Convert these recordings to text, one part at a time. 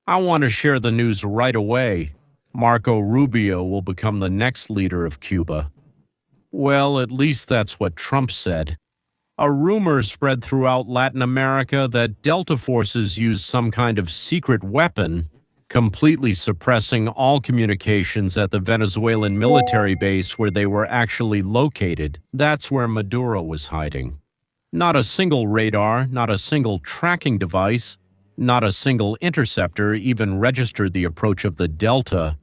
I want to share the news right away. Marco Rubio will become the next leader of Cuba. Well, at least that's what Trump said. A rumor spread throughout Latin America that Delta forces used some kind of secret weapon, completely suppressing all communications at the Venezuelan military base where they were actually located. That's where Maduro was hiding. Not a single radar, not a single tracking device, not a single interceptor even registered the approach of the Delta.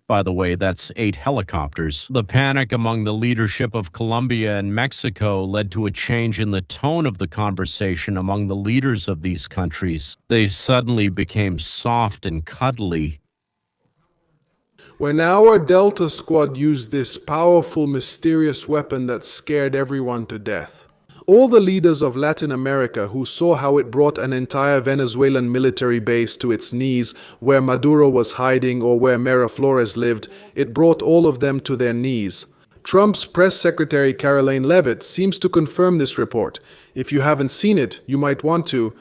By the way, that's 8 helicopters. The panic among the leadership of Colombia and Mexico led to a change in the tone of the conversation among the leaders of these countries. They suddenly became soft and cuddly. When our Delta squad used this powerful, mysterious weapon that scared everyone to death, all the leaders of Latin America who saw how it brought an entire Venezuelan military base to its knees, where Maduro was hiding or where Miraflores lived, it brought all of them to their knees. Trump's press secretary Caroline Leavitt seems to confirm this report. If you haven't seen it, you might want to.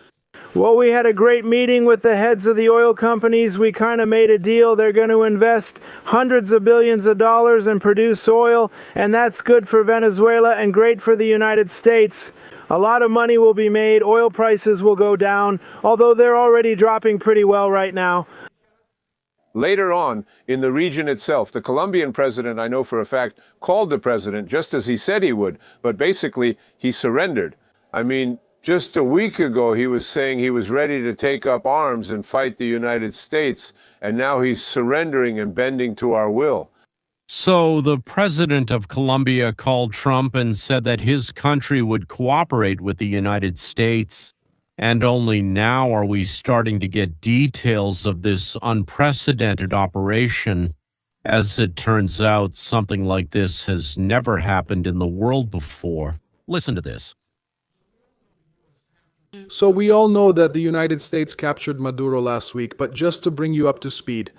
Well, we had a great meeting with the heads of the oil companies. We kind of made a deal. They're going to invest hundreds of billions of dollars and produce oil, and that's good for Venezuela and great for the United States. A lot of money will be made. Oil prices will go down, although they're already dropping pretty well right now. Later on, in the region itself, the Colombian president, I know for a fact, called the president just as he said he would, but basically he surrendered. I mean, just a week ago, he was saying he was ready to take up arms and fight the United States, and now he's surrendering and bending to our will. So the president of Colombia called Trump and said that his country would cooperate with the United States. And only now are we starting to get details of this unprecedented operation. As it turns out, something like this has never happened in the world before. Listen to this. So we all know that the United States captured Maduro last week, but just to bring you up to speed,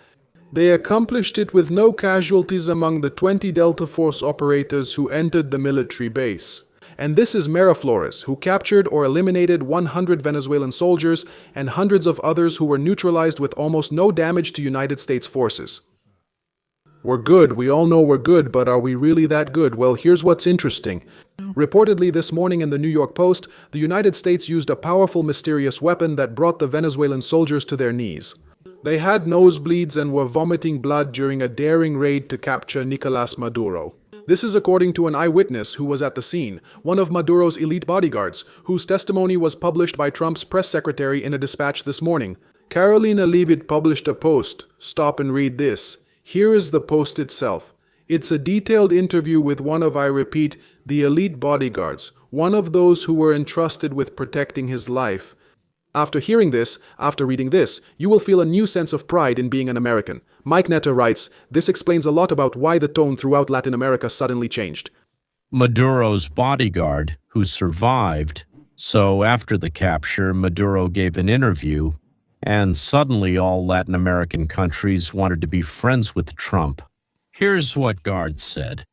they accomplished it with no casualties among the 20 Delta Force operators who entered the military base. And this is Miraflores, who captured or eliminated 100 Venezuelan soldiers and hundreds of others who were neutralized with almost no damage to United States forces. We're good, we all know we're good, but are we really that good? Well, here's what's interesting. Reportedly this morning in the New York Post, the United States used a powerful, mysterious weapon that brought the Venezuelan soldiers to their knees. They had nosebleeds and were vomiting blood during a daring raid to capture Nicolas Maduro. This is according to an eyewitness who was at the scene, one of Maduro's elite bodyguards, whose testimony was published by Trump's press secretary in a dispatch this morning. Carolina Leavitt published a post. Stop and read this. Here is the post itself. It's a detailed interview with one of, I repeat, the elite bodyguards, one of those who were entrusted with protecting his life. After hearing this, after reading this, you will feel a new sense of pride in being an American. Mike Netter writes, this explains a lot about why the tone throughout Latin America suddenly changed. Maduro's bodyguard, who survived. So after the capture, Maduro gave an interview, and suddenly all Latin American countries wanted to be friends with Trump. Here's what guard said.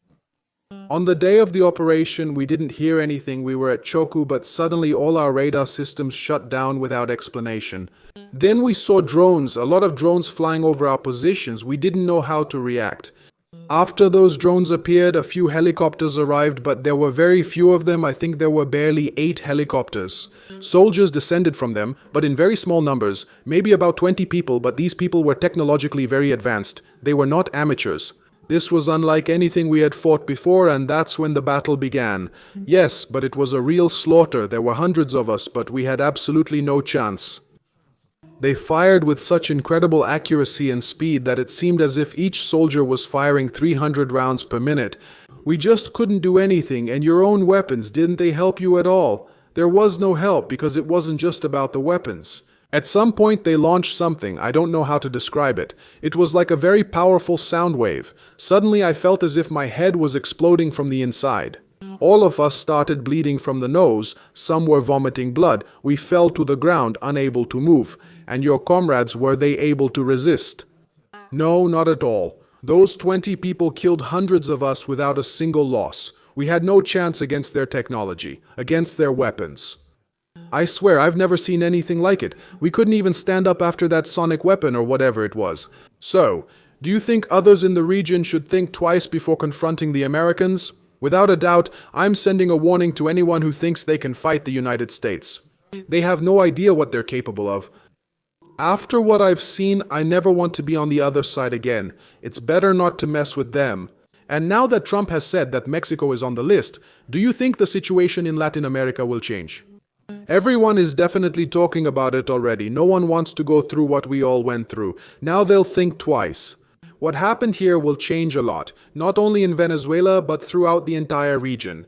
On the day of the operation, we didn't hear anything. We were at Choku, but suddenly all our radar systems shut down without explanation. Then we saw drones, a lot of drones flying over our positions. We didn't know how to react. After those drones appeared, a few helicopters arrived, but there were very few of them. I think there were barely 8 helicopters. Soldiers descended from them, but in very small numbers, maybe about 20 people, but these people were technologically very advanced. They were not amateurs. This was unlike anything we had fought before, and that's when the battle began. Yes, but it was a real slaughter. There were hundreds of us, but we had absolutely no chance. They fired with such incredible accuracy and speed that it seemed as if each soldier was firing 300 rounds per minute. We just couldn't do anything, and your own weapons, didn't they help you at all? There was no help because it wasn't just about the weapons. At some point they launched something, I don't know how to describe it. It was like a very powerful sound wave. Suddenly I felt as if my head was exploding from the inside. All of us started bleeding from the nose, some were vomiting blood, we fell to the ground unable to move. And your comrades, were they able to resist? No, not at all. Those 20 people killed hundreds of us without a single loss. We had no chance against their technology, against their weapons. I swear I've never seen anything like it. We couldn't even stand up after that sonic weapon or whatever it was. So, do you think others in the region should think twice before confronting the Americans? Without a doubt, I'm sending a warning to anyone who thinks they can fight the United States. They have no idea what they're capable of. After what I've seen, I never want to be on the other side again. It's better not to mess with them. And now that Trump has said that Mexico is on the list, do you think the situation in Latin America will change? Everyone is definitely talking about it already. No one wants to go through what we all went through. Now they'll think twice. What happened here will change a lot, not only in Venezuela, but throughout the entire region.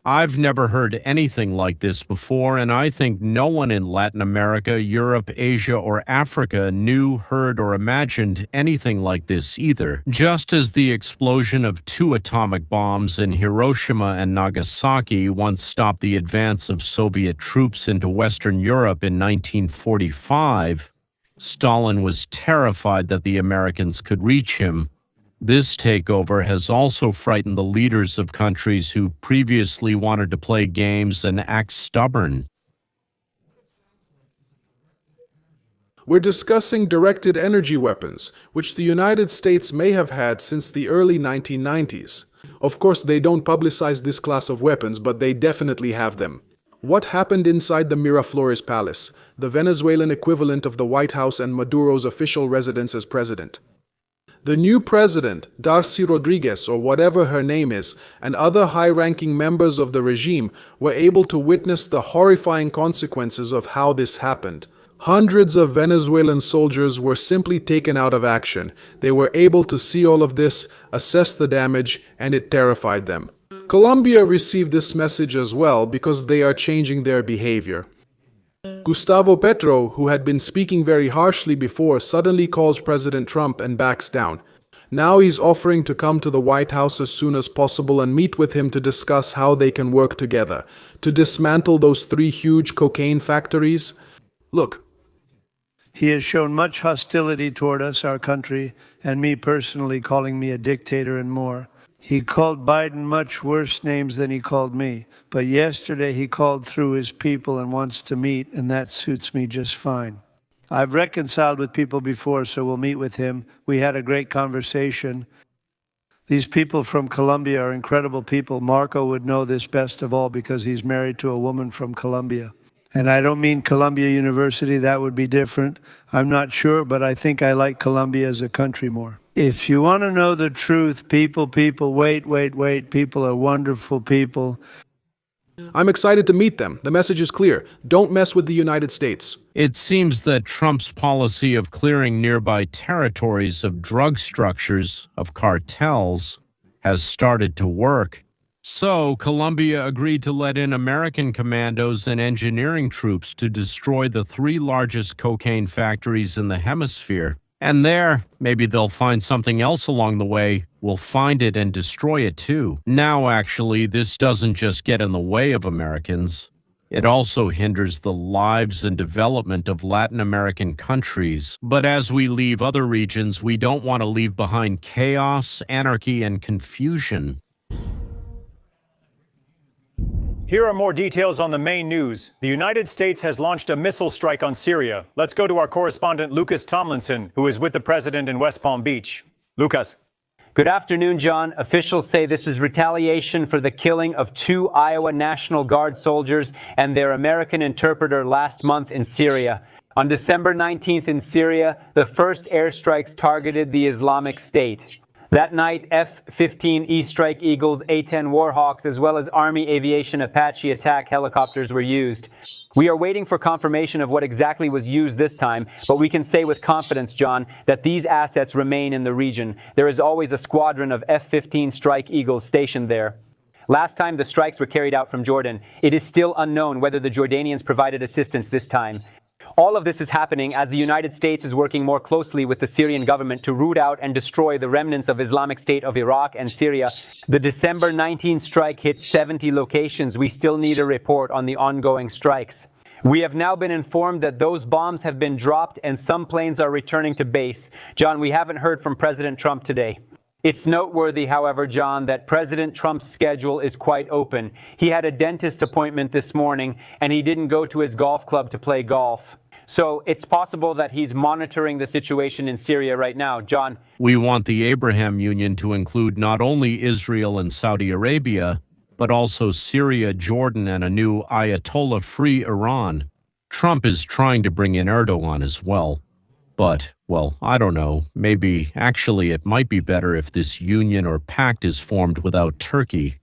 I've never heard anything like this before, and I think no one in Latin America, Europe, Asia, or Africa knew, heard, or imagined anything like this either. Just as the explosion of 2 atomic bombs in Hiroshima and Nagasaki once stopped the advance of Soviet troops into Western Europe in 1945, Stalin was terrified that the Americans could reach him. This takeover has also frightened the leaders of countries who previously wanted to play games and act stubborn. We're discussing directed energy weapons, which the United States may have had since the early 1990s. Of course, they don't publicize this class of weapons, but they definitely have them. What happened inside the Miraflores Palace, the Venezuelan equivalent of the White House and Maduro's official residence as president? The new president, Darcy Rodriguez, or whatever her name is, and other high-ranking members of the regime were able to witness the horrifying consequences of how this happened. Hundreds of Venezuelan soldiers were simply taken out of action. They were able to see all of this, assess the damage, and it terrified them. Colombia received this message as well because they are changing their behavior. Gustavo Petro, who had been speaking very harshly before, suddenly calls President Trump and backs down. Now he's offering to come to the White House as soon as possible and meet with him to discuss how they can work together, to dismantle those 3 huge cocaine factories. Look. He has shown much hostility toward us, our country, and me personally, calling me a dictator and more. He called Biden much worse names than he called me, but yesterday he called through his people and wants to meet, and that suits me just fine. I've reconciled with people before, so we'll meet with him. We had a great conversation. These people from Colombia are incredible people. Marco would know this best of all because he's married to a woman from Colombia. And I don't mean Columbia University, that would be different. I'm not sure, but I think I like Colombia as a country more. If you want to know the truth, people, wait. People are wonderful people. I'm excited to meet them. The message is clear. Don't mess with the United States. It seems that Trump's policy of clearing nearby territories of drug structures, of cartels, has started to work. So, Colombia agreed to let in American commandos and engineering troops to destroy the 3 largest cocaine factories in the hemisphere. And there, maybe they'll find something else along the way. We'll find it and destroy it too. Now, actually, this doesn't just get in the way of Americans. It also hinders the lives and development of Latin American countries. But as we leave other regions, we don't want to leave behind chaos, anarchy, and confusion. Here are more details on the main news. The United States has launched a missile strike on Syria. Let's go to our correspondent, Lucas Tomlinson, who is with the president in West Palm Beach. Lucas. Good afternoon, John. Officials say this is retaliation for the killing of 2 Iowa National Guard soldiers and their American interpreter last month in Syria. On December 19th in Syria, the first airstrikes targeted the Islamic State. That night, F-15 E-Strike Eagles, A-10 Warhawks, as well as Army Aviation Apache attack helicopters were used. We are waiting for confirmation of what exactly was used this time, but we can say with confidence, John, that these assets remain in the region. There is always a squadron of F-15 Strike Eagles stationed there. Last time the strikes were carried out from Jordan. It is still unknown whether the Jordanians provided assistance this time. All of this is happening as the United States is working more closely with the Syrian government to root out and destroy the remnants of Islamic State of Iraq and Syria. The December 19th strike hit 70 locations. We still need a report on the ongoing strikes. We have now been informed that those bombs have been dropped and some planes are returning to base. John, we haven't heard from President Trump today. It's noteworthy, however, John, that President Trump's schedule is quite open. He had a dentist appointment this morning, and he didn't go to his golf club to play golf. So it's possible that he's monitoring the situation in Syria right now. John. We want the Abraham Union to include not only Israel and Saudi Arabia, but also Syria, Jordan, and a new Ayatollah-free Iran. Trump is trying to bring in Erdogan as well. But, well, I don't know. Maybe, actually, it might be better if this union or pact is formed without Turkey.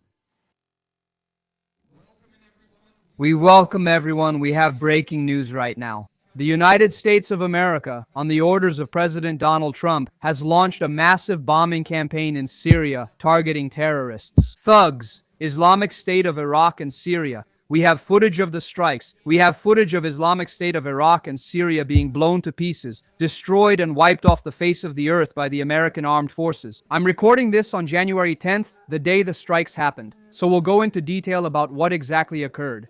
We welcome everyone. We have breaking news right now. The United States of America, on the orders of President Donald Trump, has launched a massive bombing campaign in Syria targeting terrorists, thugs, Islamic State of Iraq and Syria. We have footage of the strikes. We have footage of Islamic State of Iraq and Syria being blown to pieces, destroyed and wiped off the face of the earth by the American armed forces. I'm recording this on January 10th, the day the strikes happened. So we'll go into detail about what exactly occurred.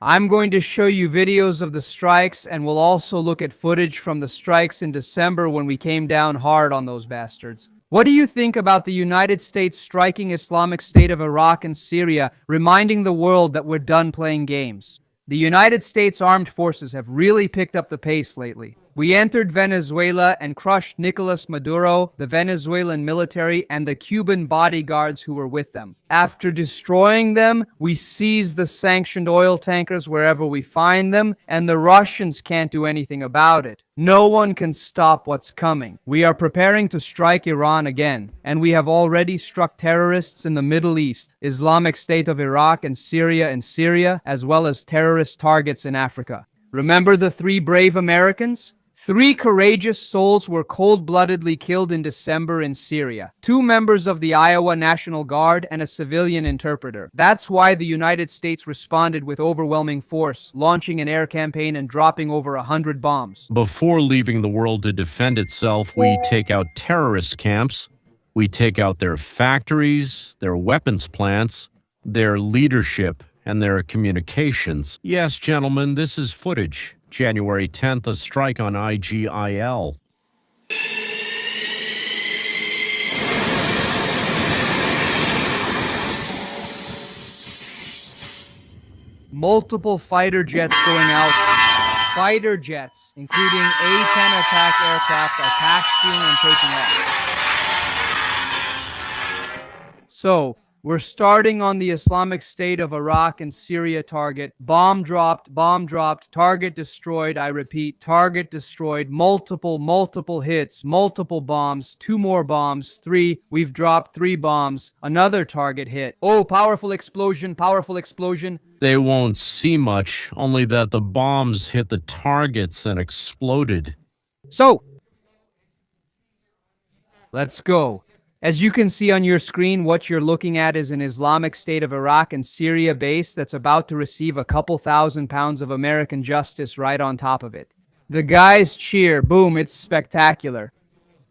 I'm going to show you videos of the strikes, and we'll also look at footage from the strikes in December when we came down hard on those bastards. What do you think about the United States striking Islamic State of Iraq and Syria, reminding the world that we're done playing games? The United States Armed Forces have really picked up the pace lately. We entered Venezuela and crushed Nicolas Maduro, the Venezuelan military, and the Cuban bodyguards who were with them. After destroying them, we seized the sanctioned oil tankers wherever we find them, and the Russians can't do anything about it. No one can stop what's coming. We are preparing to strike Iran again, and we have already struck terrorists in the Middle East, Islamic State of Iraq and Syria, as well as terrorist targets in Africa. Remember the 3 brave Americans? 3 courageous souls were cold-bloodedly killed in December in Syria. 2 members of the Iowa National Guard and a civilian interpreter. That's why the United States responded with overwhelming force, launching an air campaign and dropping over 100 bombs. Before leaving the world to defend itself, we take out terrorist camps. We take out their factories, their weapons plants, their leadership, and their communications. Yes, gentlemen, this is footage. January 10th, a strike on IGIL. Multiple fighter jets going out. Fighter jets, including A-10 attack aircraft, are taxiing and taking off. So, we're starting on the Islamic State of Iraq and Syria target. Bomb dropped, target destroyed. I repeat, target destroyed. Multiple hits, multiple bombs, 2 more bombs, 3. We've dropped 3 bombs. Another target hit. Oh, powerful explosion. They won't see much, only that the bombs hit the targets and exploded. So, let's go. As you can see on your screen, what you're looking at is an Islamic State of Iraq and Syria base that's about to receive a couple £1,000 of American justice right on top of it. The guys cheer. Boom, it's spectacular.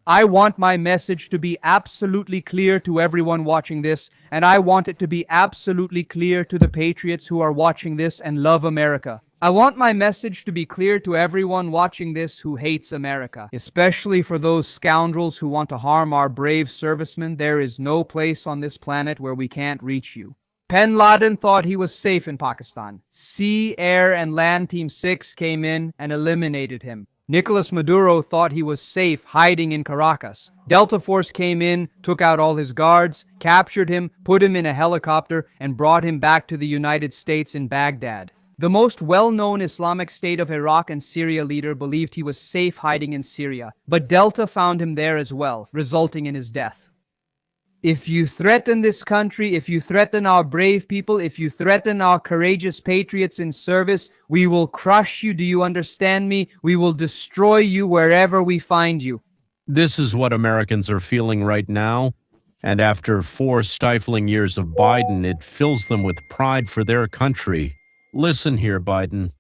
I want my message to be absolutely clear to everyone watching this, and I want it to be absolutely clear to the patriots who are watching this and love America. I want my message to be clear to everyone watching this who hates America, especially for those scoundrels who want to harm our brave servicemen. There is no place on this planet where we can't reach you. Bin Laden thought he was safe in Pakistan. Sea, Air, and Land Team 6 came in and eliminated him. Nicolas Maduro thought he was safe hiding in Caracas. Delta Force came in, took out all his guards, captured him, put him in a helicopter, and brought him back to the United States in Baghdad. The most well-known Islamic State of Iraq and Syria leader believed he was safe hiding in Syria, but Delta found him there as well, resulting in his death. If you threaten this country, if you threaten our brave people, if you threaten our courageous patriots in service, we will crush you. Do you understand me? We will destroy you wherever we find you. This is what Americans are feeling right now. And after 4 stifling years of Biden, it fills them with pride for their country. Listen here, Biden.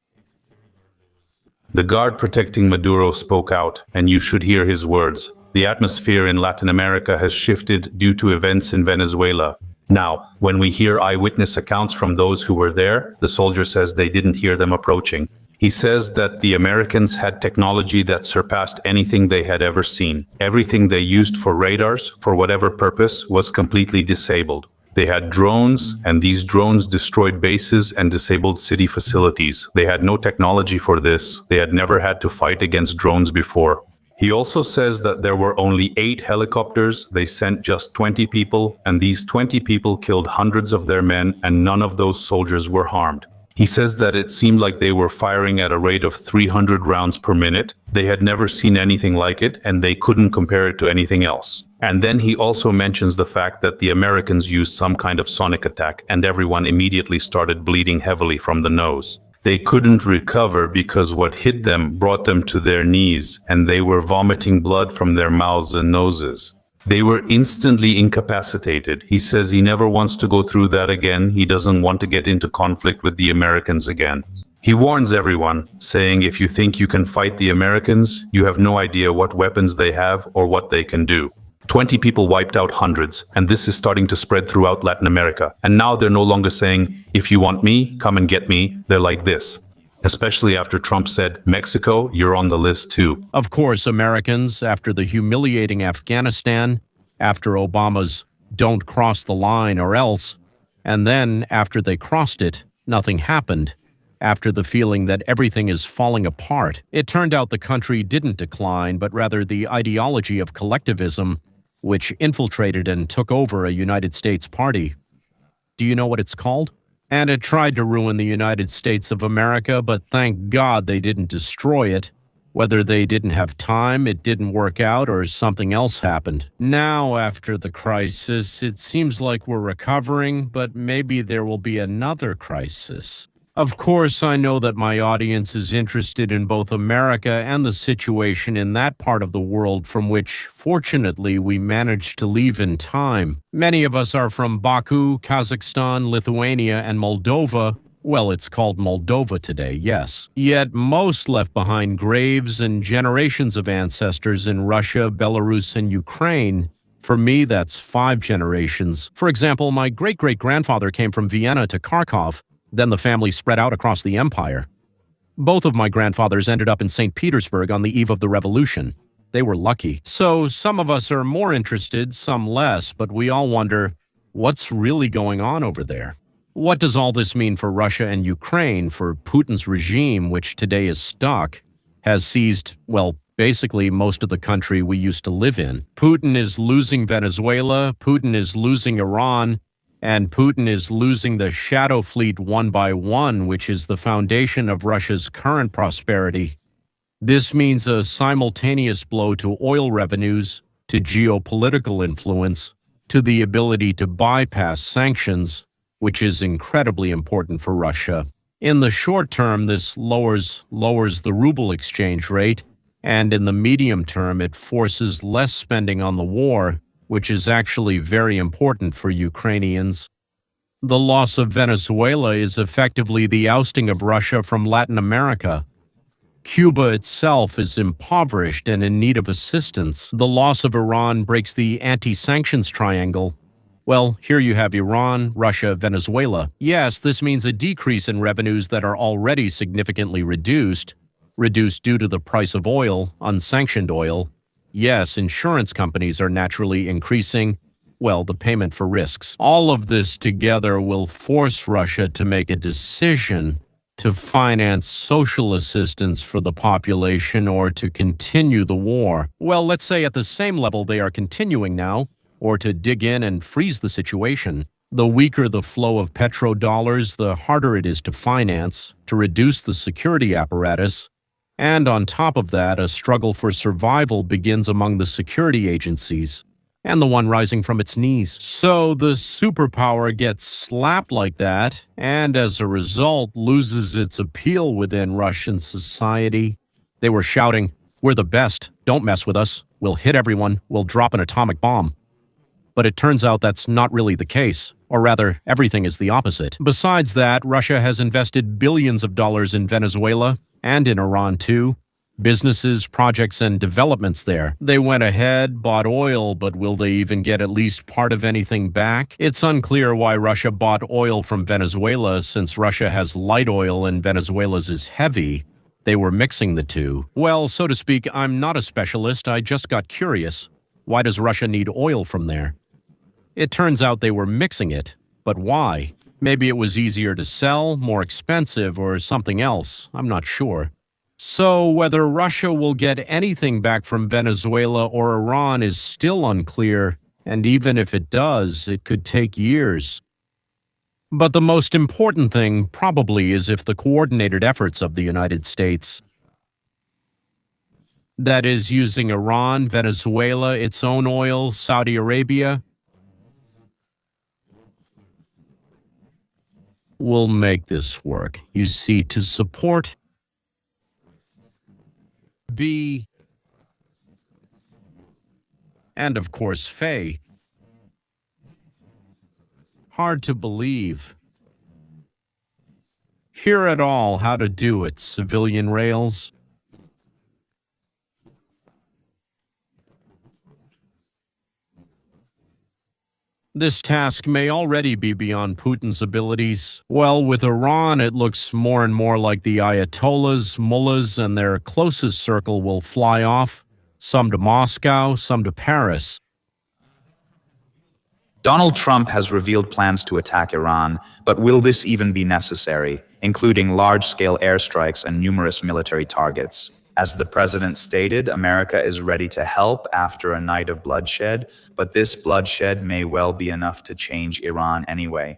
The guard protecting Maduro spoke out, and you should hear his words. The atmosphere in Latin America has shifted due to events in Venezuela. Now, when we hear eyewitness accounts from those who were there, the soldier says they didn't hear them approaching. He says that the Americans had technology that surpassed anything they had ever seen. Everything they used for radars, for whatever purpose, was completely disabled. They had drones, and these drones destroyed bases and disabled city facilities. They had no technology for this. They had never had to fight against drones before. He also says that there were only 8 helicopters, they sent just 20 people, and these 20 people killed hundreds of their men, and none of those soldiers were harmed. He says that it seemed like they were firing at a rate of 300 rounds per minute. They had never seen anything like it, and they couldn't compare it to anything else. And then he also mentions the fact that the Americans used some kind of sonic attack, and everyone immediately started bleeding heavily from the nose. They couldn't recover because what hit them brought them to their knees, and they were vomiting blood from their mouths and noses. They were instantly incapacitated. He says he never wants to go through that again. He doesn't want to get into conflict with the Americans again. He warns everyone, saying if you think you can fight the Americans, you have no idea what weapons they have or what they can do. 20 people wiped out hundreds, and this is starting to spread throughout Latin America. And now they're no longer saying, if you want me, come and get me. They're like this. Especially after Trump said, Mexico, you're on the list too. Of course, Americans, after the humiliating Afghanistan, after Obama's "don't cross the line or else," and then after they crossed it, nothing happened. After the feeling that everything is falling apart, it turned out the country didn't decline, but rather the ideology of collectivism, which infiltrated and took over a United States party. Do you know what it's called? And it tried to ruin the United States of America, but thank God they didn't destroy it. Whether they didn't have time, it didn't work out, or something else happened. Now, after the crisis, it seems like we're recovering, but maybe there will be another crisis. Of course, I know that my audience is interested in both America and the situation in that part of the world from which, fortunately, we managed to leave in time. Many of us are from Baku, Kazakhstan, Lithuania, and Moldova. Well, it's called Moldova today, yes. Yet most left behind graves and generations of ancestors in Russia, Belarus, and Ukraine. For me, that's 5 generations. For example, my great-great-grandfather came from Vienna to Kharkov. Then the family spread out across the empire. Both of my grandfathers ended up in St. Petersburg on the eve of the revolution. They were lucky. So some of us are more interested, some less, but we all wonder, what's really going on over there? What does all this mean for Russia and Ukraine, for Putin's regime, which today is stuck, has seized, well, basically most of the country we used to live in? Putin is losing Venezuela, Putin is losing Iran, and Putin is losing the shadow fleet one by one, which is the foundation of Russia's current prosperity. This means a simultaneous blow to oil revenues, to geopolitical influence, to the ability to bypass sanctions, which is incredibly important for Russia. In the short term, this lowers the ruble exchange rate, and in the medium term, it forces less spending on the war, which is actually very important for Ukrainians. The loss of Venezuela is effectively the ousting of Russia from Latin America. Cuba itself is impoverished and in need of assistance. The loss of Iran breaks the anti-sanctions triangle. Well, here you have Iran, Russia, Venezuela. Yes, this means a decrease in revenues that are already significantly reduced due to the price of oil, unsanctioned oil. Yes, insurance companies are naturally increasing, well, the payment for risks. All of this together will force Russia to make a decision to finance social assistance for the population or to continue the war. Well, let's say at the same level they are continuing now, or to dig in and freeze the situation. The weaker the flow of petrodollars, the harder it is to finance, to reduce the security apparatus. And on top of that, a struggle for survival begins among the security agencies, and the one rising from its knees. So the superpower gets slapped like that, and as a result loses its appeal within Russian society. They were shouting, "We're the best, don't mess with us, we'll hit everyone, we'll drop an atomic bomb." But it turns out that's not really the case, or rather, everything is the opposite. Besides that, Russia has invested billions of dollars in Venezuela, and in Iran too. Businesses, projects, and developments there. They went ahead, bought oil, but will they even get at least part of anything back? It's unclear why Russia bought oil from Venezuela, since Russia has light oil and Venezuela's is heavy. they were mixing the two. Well, so to speak, I'm not a specialist. I just got curious. Why does Russia need oil from there? It turns out they were mixing it. But why? Maybe it was easier to sell, more expensive, or something else. I'm not sure. So whether Russia will get anything back from Venezuela or Iran is still unclear, and even if it does, it could take years. But the most important thing probably is if the coordinated efforts of the United States, that is, using Iran, Venezuela, its own oil, Saudi Arabia, will make this work. You see, to support B, and of course Faye. Hard to believe. Hear it all, how to do it, civilian rails. This task may already be beyond Putin's abilities. Well, with Iran, it looks more and more like the Ayatollahs, mullahs, and their closest circle will fly off, some to Moscow, some to Paris. Donald Trump has revealed plans to attack Iran, but will this even be necessary, including large-scale airstrikes and numerous military targets? As the president stated, America is ready to help after a night of bloodshed, but this bloodshed may well be enough to change Iran anyway.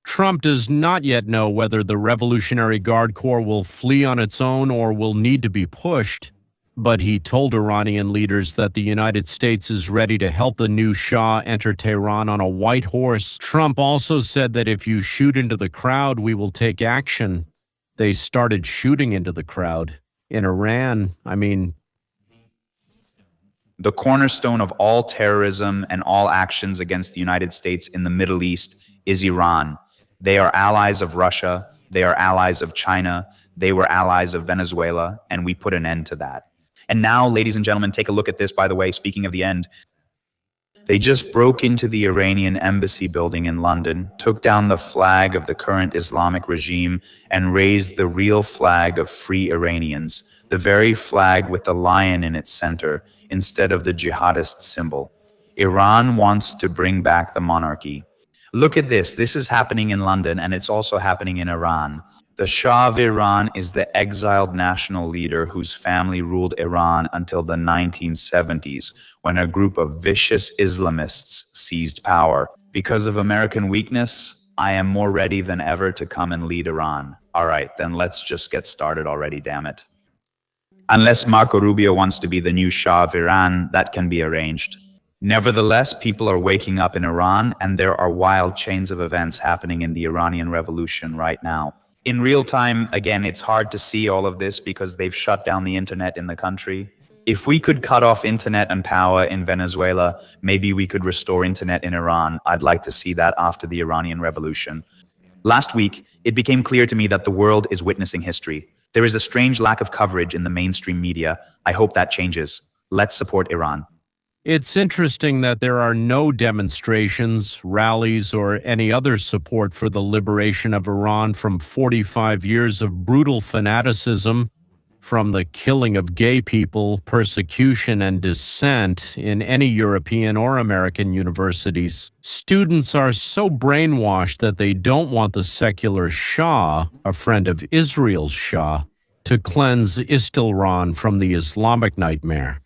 Trump does not yet know whether the Revolutionary Guard Corps will flee on its own or will need to be pushed, but he told Iranian leaders that the United States is ready to help the new Shah enter Tehran on a white horse. Trump also said that if you shoot into the crowd, we will take action. They started shooting into the crowd. In Iran, The cornerstone of all terrorism and all actions against the United States in the Middle East is Iran. They are allies of Russia, they are allies of China, they were allies of Venezuela, and we put an end to that. And now, ladies and gentlemen, take a look at this, by the way, speaking of the end. They just broke into the Iranian embassy building in London, took down the flag of the current Islamic regime, and raised the real flag of free Iranians, the very flag with the lion in its center, instead of the jihadist symbol. Iran wants to bring back the monarchy. Look at this. This is happening in London, and it's also happening in Iran. The Shah of Iran is the exiled national leader whose family ruled Iran until the 1970s, when a group of vicious Islamists seized power. Because of American weakness, I am more ready than ever to come and lead Iran. All right, then let's just get started already, damn it. Unless Marco Rubio wants to be the new Shah of Iran, that can be arranged. Nevertheless, people are waking up in Iran, and there are wild chains of events happening in the Iranian Revolution right now. In real time, again, it's hard to see all of this because they've shut down the internet in the country. If we could cut off internet and power in Venezuela, maybe we could restore internet in Iran. I'd like to see that after the Iranian Revolution. Last week, it became clear to me that the world is witnessing history. There is a strange lack of coverage in the mainstream media. I hope that changes. Let's support Iran. It's interesting that there are no demonstrations, rallies, or any other support for the liberation of Iran from 45 years of brutal fanaticism, from the killing of gay people, persecution, and dissent in any European or American universities. Students are so brainwashed that they don't want the secular Shah, a friend of Israel's Shah, to cleanse Istilran from the Islamic nightmare.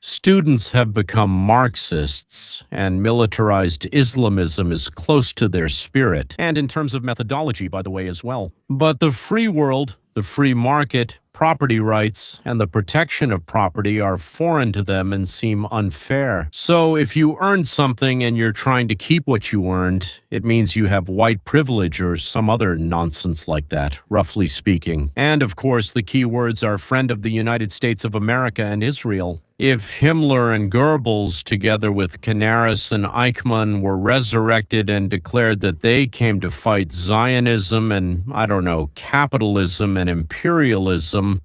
Students have become Marxists, and militarized Islamism is close to their spirit, and in terms of methodology, by the way, as well. But the free world, the free market, property rights, and the protection of property are foreign to them and seem unfair. So if you earned something and you're trying to keep what you earned, it means you have white privilege or some other nonsense like that, roughly speaking. And of course, the key words are friend of the United States of America and Israel. If Himmler and Goebbels, together with Canaris and Eichmann, were resurrected and declared that they came to fight Zionism and, capitalism and imperialism,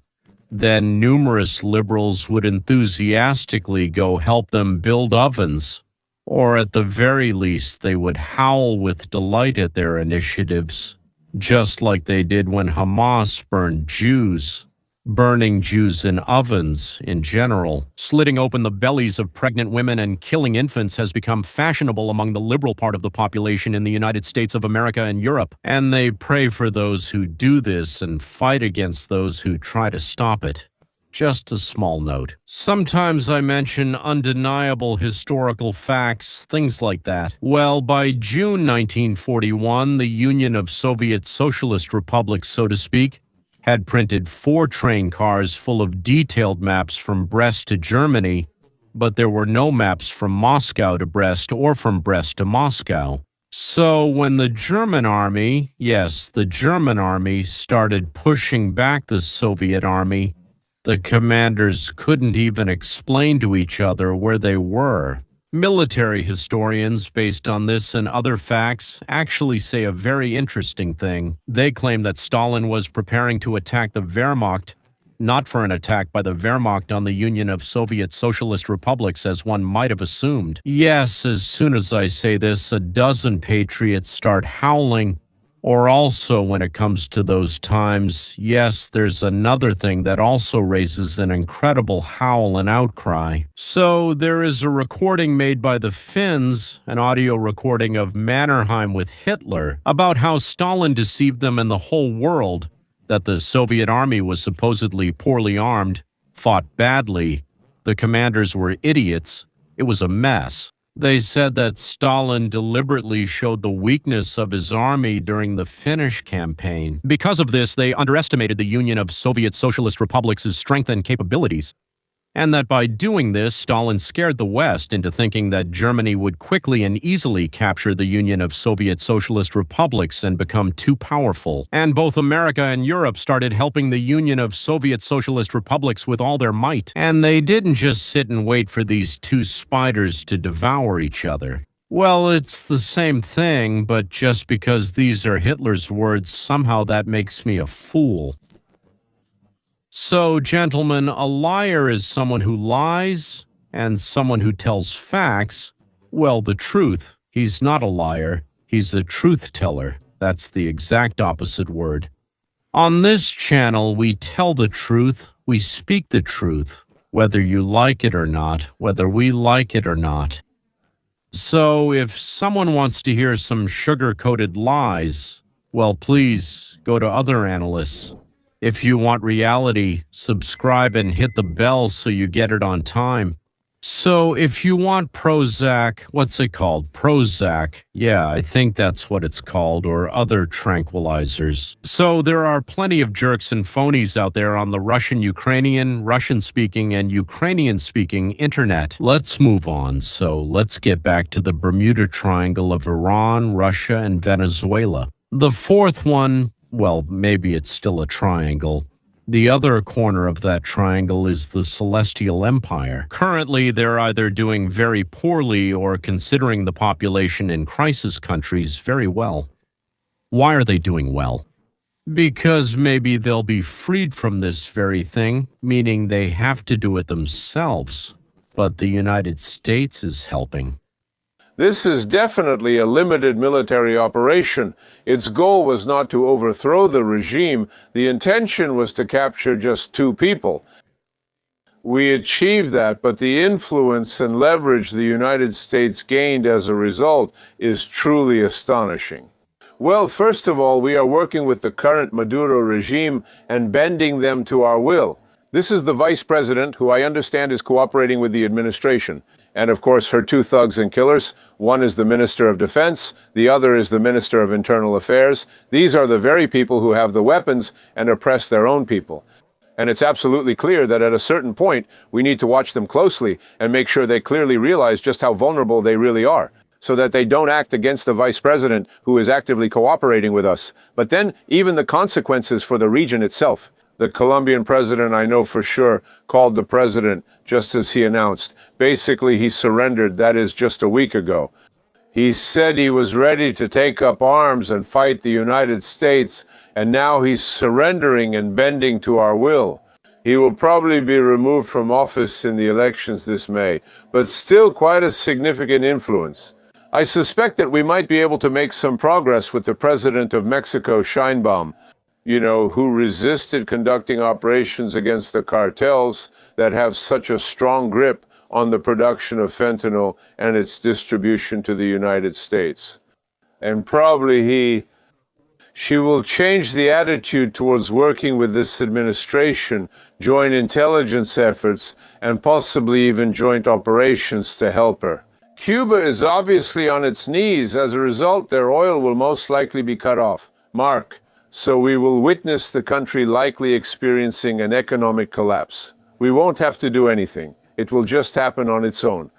then numerous liberals would enthusiastically go help them build ovens. Or at the very least, they would howl with delight at their initiatives, just like they did when Hamas burned Jews. burning Jews in ovens in general. Slitting open the bellies of pregnant women and killing infants has become fashionable among the liberal part of the population in the United States of America and Europe, and they pray for those who do this and fight against those who try to stop it. Just a small note. Sometimes I mention undeniable historical facts, things like that. Well, by June 1941, the Union of Soviet Socialist Republics, so to speak, had printed 4 train cars full of detailed maps from Brest to Germany, but there were no maps from Moscow to Brest or from Brest to Moscow. So when the German army, yes, the German army, started pushing back the Soviet army, the commanders couldn't even explain to each other where they were. Military historians, based on this and other facts, actually say a very interesting thing. They claim that Stalin was preparing to attack the Wehrmacht, not for an attack by the Wehrmacht on the Union of Soviet Socialist Republics as one might have assumed. Yes, as soon as I say this, a dozen patriots start howling. Or also, when it comes to those times, yes, there's another thing that also raises an incredible howl and outcry. So there is a recording made by the Finns, an audio recording of Mannerheim with Hitler, about how Stalin deceived them and the whole world, that the Soviet army was supposedly poorly armed, fought badly, the commanders were idiots, it was a mess. They said that Stalin deliberately showed the weakness of his army during the Finnish campaign. Because of this, they underestimated the Union of Soviet Socialist Republics' strength and capabilities, and that by doing this, Stalin scared the West into thinking that Germany would quickly and easily capture the Union of Soviet Socialist Republics and become too powerful. And both America and Europe started helping the Union of Soviet Socialist Republics with all their might. And they didn't just sit and wait for these two spiders to devour each other. Well, it's the same thing, but just because these are Hitler's words, somehow that makes me a fool. So, gentlemen, a liar is someone who lies, and someone who tells facts, well, the truth. He's not a liar, he's a truth teller. That's the exact opposite word. On this channel, we tell the truth, we speak the truth, whether you like it or not, whether we like it or not. So, if someone wants to hear some sugar-coated lies, well, please go to other analysts. If you want reality, subscribe and hit the bell so you get it on time. So if you want Prozac, what's it called? Prozac. Yeah, I think that's what it's called, or other tranquilizers. So there are plenty of jerks and phonies out there on the Russian-Ukrainian, Russian-speaking, and Ukrainian-speaking internet. Let's move on. So let's get back to the Bermuda Triangle of Iran, Russia, and Venezuela. The fourth one, well, maybe it's still a triangle. The other corner of that triangle is the Celestial Empire. Currently, they're either doing very poorly or considering the population in crisis countries very well. Why are they doing well? Because maybe they'll be freed from this very thing, meaning they have to do it themselves. But the United States is helping. This is definitely a limited military operation. Its goal was not to overthrow the regime. The intention was to capture just 2 people. We achieved that, but the influence and leverage the United States gained as a result is truly astonishing. Well, first of all, we are working with the current Maduro regime and bending them to our will. This is the vice president, who I understand is cooperating with the administration. And of course, her 2 thugs and killers. One is the Minister of Defense, the other is the Minister of Internal Affairs. These are the very people who have the weapons and oppress their own people. And it's absolutely clear that at a certain point, we need to watch them closely and make sure they clearly realize just how vulnerable they really are, so that they don't act against the vice president who is actively cooperating with us. But then, even the consequences for the region itself. The Colombian president, I know for sure, called the president just as he announced. Basically, he surrendered, that is, just a week ago. He said he was ready to take up arms and fight the United States, and now he's surrendering and bending to our will. He will probably be removed from office in the elections this May, but still quite a significant influence. I suspect that we might be able to make some progress with the president of Mexico, Sheinbaum. who resisted conducting operations against the cartels that have such a strong grip on the production of fentanyl and its distribution to the United States. And probably she will change the attitude towards working with this administration, join intelligence efforts, and possibly even joint operations to help her. Cuba is obviously on its knees. As a result, their oil will most likely be cut off. Mark, so we will witness the country likely experiencing an economic collapse. We won't have to do anything. It will just happen on its own.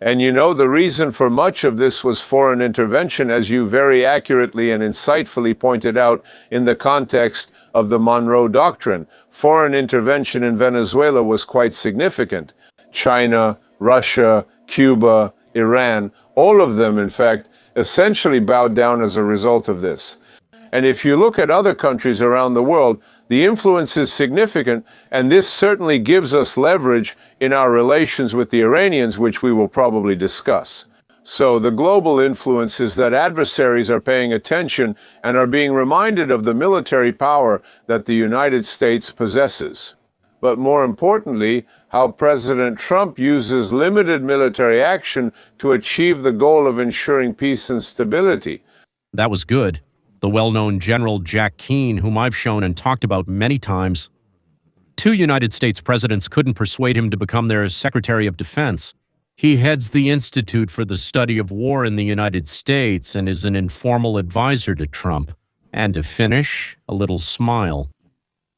And the reason for much of this was foreign intervention, as you very accurately and insightfully pointed out in the context of the Monroe Doctrine. Foreign intervention in Venezuela was quite significant. China, Russia, Cuba, Iran, all of them, in fact, essentially bowed down as a result of this. And if you look at other countries around the world, the influence is significant, and this certainly gives us leverage in our relations with the Iranians, which we will probably discuss. So the global influence is that adversaries are paying attention and are being reminded of the military power that the United States possesses. But more importantly, how President Trump uses limited military action to achieve the goal of ensuring peace and stability. That was good. The well-known General Jack Keane, whom I've shown and talked about many times. 2 United States presidents couldn't persuade him to become their Secretary of Defense. He heads the Institute for the Study of War in the United States and is an informal advisor to Trump. And to finish, a little smile.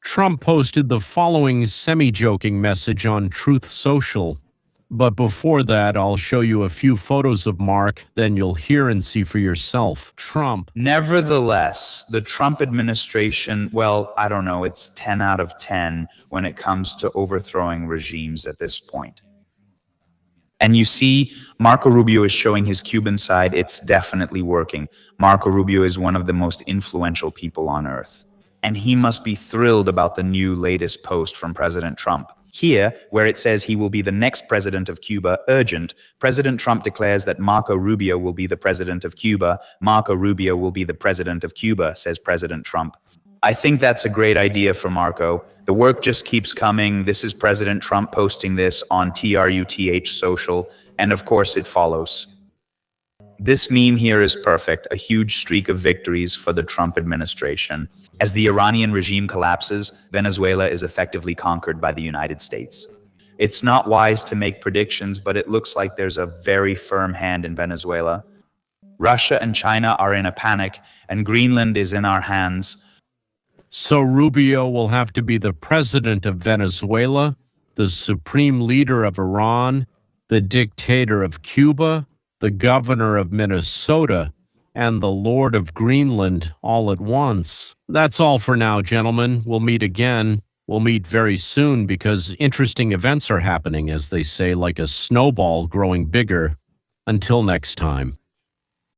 Trump posted the following semi-joking message on Truth Social. But before that, I'll show you a few photos of Mark, then you'll hear and see for yourself. Trump. Nevertheless, the Trump administration, well, I don't know, it's 10 out of 10 when it comes to overthrowing regimes at this point. And you see, Marco Rubio is showing his Cuban side. It's definitely working. Marco Rubio is one of the most influential people on earth. And he must be thrilled about the new latest post from President Trump. Here, where it says he will be the next president of Cuba, urgent, President Trump declares that Marco Rubio will be the president of Cuba. Marco Rubio will be the president of Cuba, says President Trump. I think that's a great idea for Marco. The work just keeps coming. This is President Trump posting this on TRUTH social, and of course it follows. This meme here is perfect, a huge streak of victories for the Trump administration. As the Iranian regime collapses, Venezuela is effectively conquered by the United States. It's not wise to make predictions, but it looks like there's a very firm hand in Venezuela. Russia and China are in a panic, and Greenland is in our hands. So Rubio will have to be the president of Venezuela, the supreme leader of Iran, the dictator of Cuba, the governor of Minnesota, and the Lord of Greenland all at once. That's all for now, gentlemen. We'll meet again. We'll meet very soon because interesting events are happening, as they say, like a snowball growing bigger. Until next time.